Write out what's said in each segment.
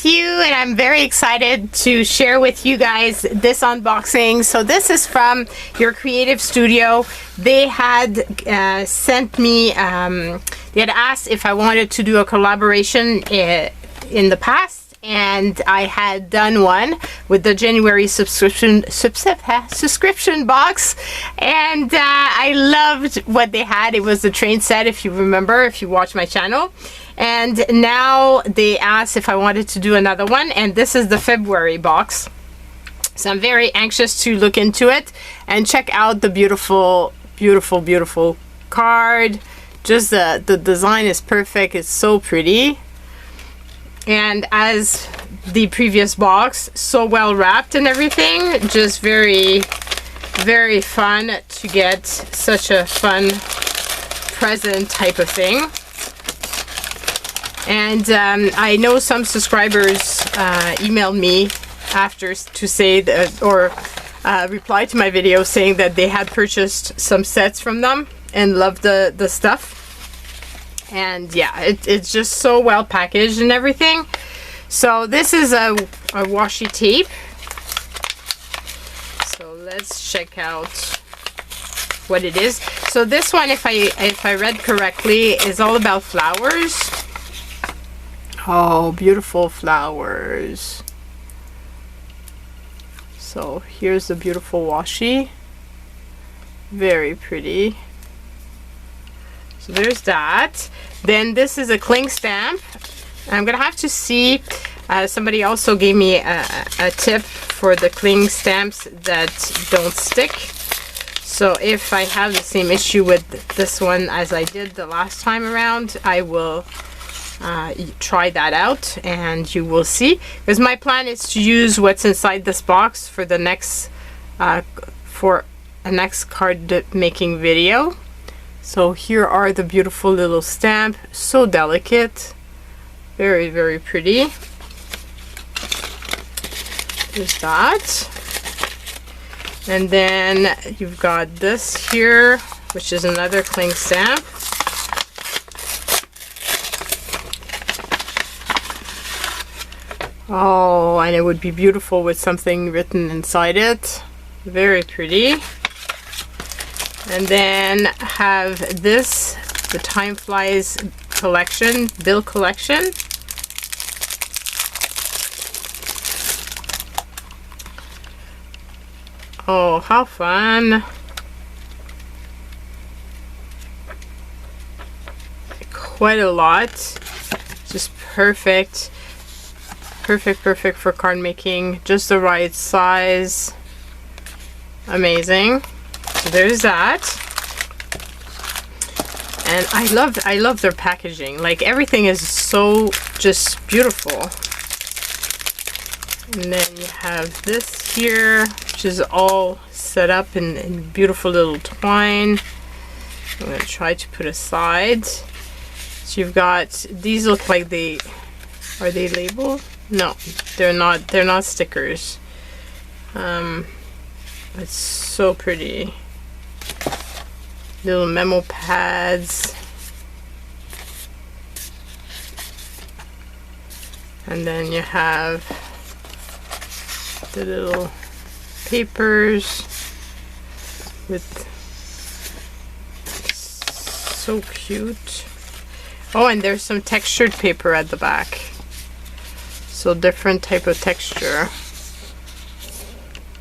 you, and I'm very excited to share with you guys this unboxing. So this is from YourCreativeStudio. They had sent me, they had asked if I wanted to do a collaboration in the past, and I had done one with the January subscription box, and I loved what they had. It was the train set, if you remember, if you watch my channel. And now they asked if I wanted to do another one, and this is the February box. So I'm very anxious to look into it and check out the beautiful, beautiful, beautiful card. Just the design is perfect. It's so pretty. And as the previous box, so well wrapped and everything. Just very, very fun to get such a fun present type of thing. And I know some subscribers emailed me after to say that, or replied to my video saying that they had purchased some sets from them and loved the stuff. And yeah, it's just so well packaged and everything. So this is a washi tape. So let's check out what it is. So this one, if I read correctly, is all about flowers. Oh, beautiful flowers. So here's the beautiful washi. Very pretty. So there's that. Then this is a cling stamp. I'm gonna have to see, somebody also gave me a tip for the cling stamps that don't stick. So if I have the same issue with this one as I did the last time around, I will try that out and you will see. Because my plan is to use what's inside this box for the next, for a next card making video. So here are the beautiful little stamp, so delicate, very, very pretty. There's that. And then you've got this here, which is another cling stamp. Oh, and it would be beautiful with something written inside it. Very pretty. And then have this, the Time Flies collection, bill collection. Oh, how fun. Quite a lot. Just perfect. Perfect, perfect for card making. Just the right size. Amazing. So there's that. And I love their packaging. Like, everything is so just beautiful. And then you have this here, which is all set up in beautiful little twine. I'm gonna try to put aside. So you've got, these look like are they labeled? No, they're not. They're not stickers. It's so pretty. Little memo pads. And then you have the little papers with, so cute. Oh, and there's some textured paper at the back. So different type of texture.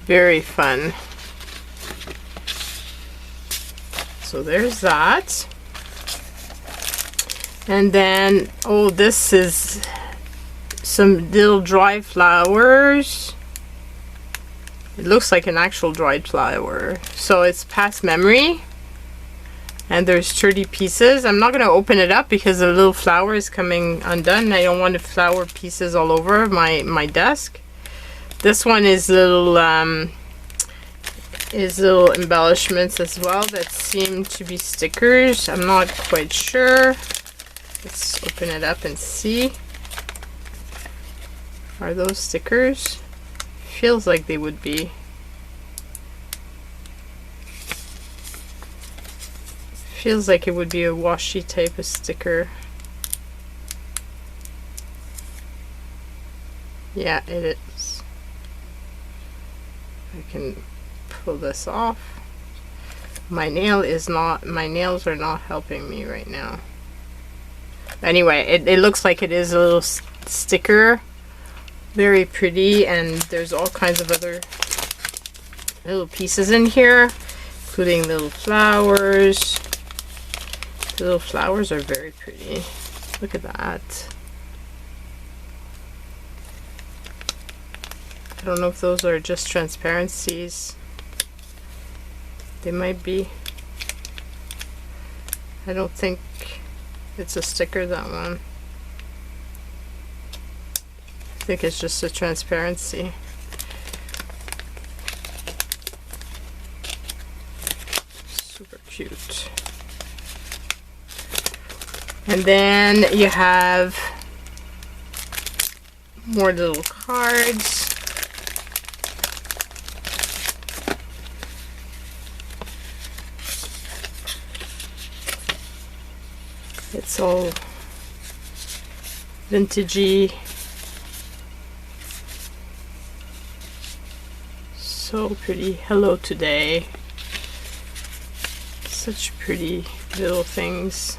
Very fun. So there's that. And then, oh, this is some little dry flowers. It looks like an actual dried flower. So it's past memory. And there's 30 pieces. I'm not going to open it up because the little flower is coming undone. I don't want the flower pieces all over my desk. This one is little embellishments as well that seem to be stickers. I'm not quite sure. Let's open it up and see. Are those stickers? Feels like they would be. Feels like it would be a washi type of sticker. Yeah, it is. I can pull this off. My nails are not helping me right now. Anyway, it looks like it is a little sticker. Very pretty, and there's all kinds of other little pieces in here, including little flowers. The little flowers are very pretty. Look at that. I don't know if those are just transparencies. They might be. I don't think it's a sticker, that one. I think it's just a transparency. Super cute. And then you have more little cards. It's all vintagey. So pretty. Hello today. Such pretty little things.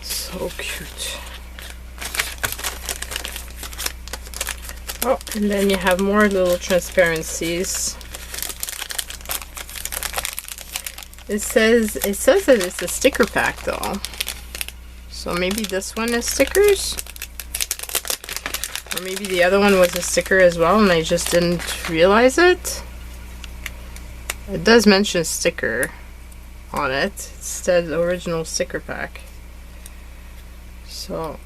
So cute. Oh, and then you have more little transparencies. It says that it's a sticker pack though. So maybe this one is stickers? Or maybe the other one was a sticker as well and I just didn't realize it. It does mention sticker on it. It says original sticker pack. So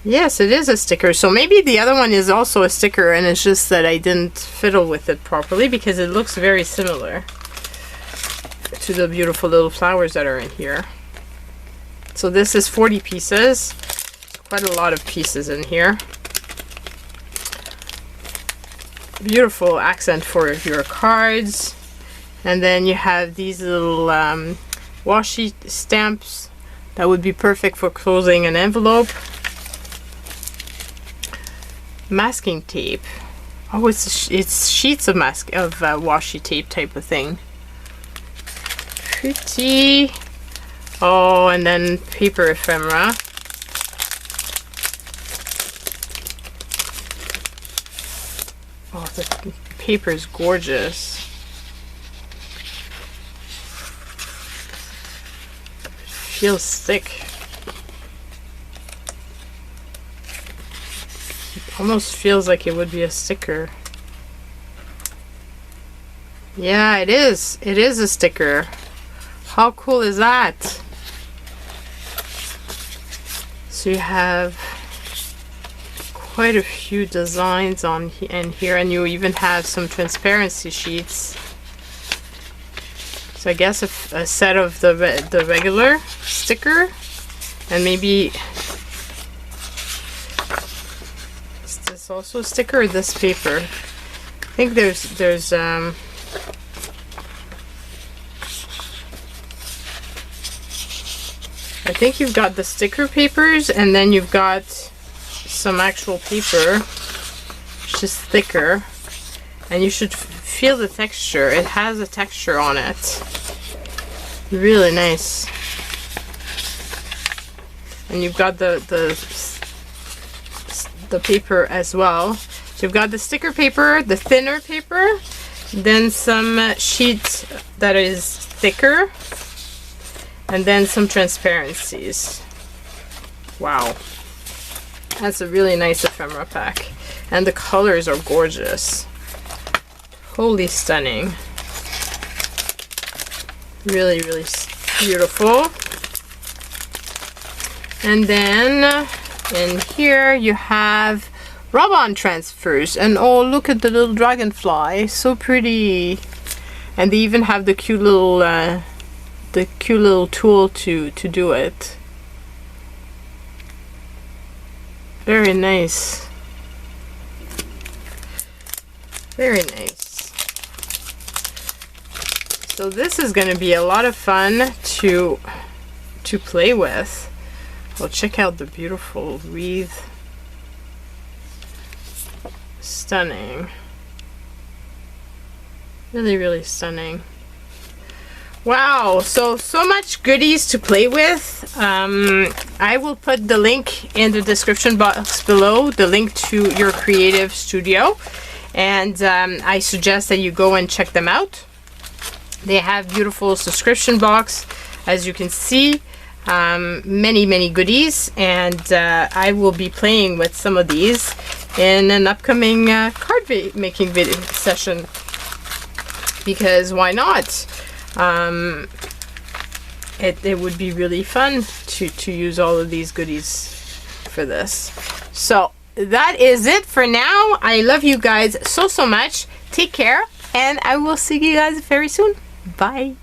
yes, it is a sticker. So maybe the other one is also a sticker and it's just that I didn't fiddle with it properly because it looks very similar to the beautiful little flowers that are in here. So this is 40 pieces. Quite a lot of pieces in here. Beautiful accent for your cards. And then you have these little washi stamps that would be perfect for closing an envelope. Masking tape. Oh, it's sheets of washi tape type of thing. Pretty. Oh, and then paper ephemera. Oh, the paper is gorgeous. Feels thick. Almost feels like it would be a sticker. Yeah, it is. It is a sticker. How cool is that? So you have quite a few designs on in here, and you even have some transparency sheets. So I guess a set of the regular sticker, and maybe is this also a sticker or this paper? I think there's I think you've got the sticker papers and then you've got some actual paper, which is thicker, and you should feel the texture. It has a texture on it. Really nice. And you've got the paper as well. So you've got the sticker paper, the thinner paper, then some sheet that is thicker, and then some transparencies. Wow. That's a really nice ephemera pack. And the colors are gorgeous. Wholly stunning. Really, really beautiful. And then in here you have rub-on transfers. And oh, look at the little dragonfly. So pretty. And they even have the cute little tool to do it. Very nice. Very nice. So this is going to be a lot of fun to play with. Well, check out the beautiful wreath. Stunning. Really, really stunning. Wow, so much goodies to play with. I will put the link in the description box below, the link to YourCreativeStudio, and I suggest that you go and check them out. They have beautiful subscription box, as you can see, many goodies, and I will be playing with some of these in an upcoming card making video session, because why not? It would be really fun to use all of these goodies for this. So that is it for now. I love you guys so much. Take care, and I will see you guys very soon. Bye.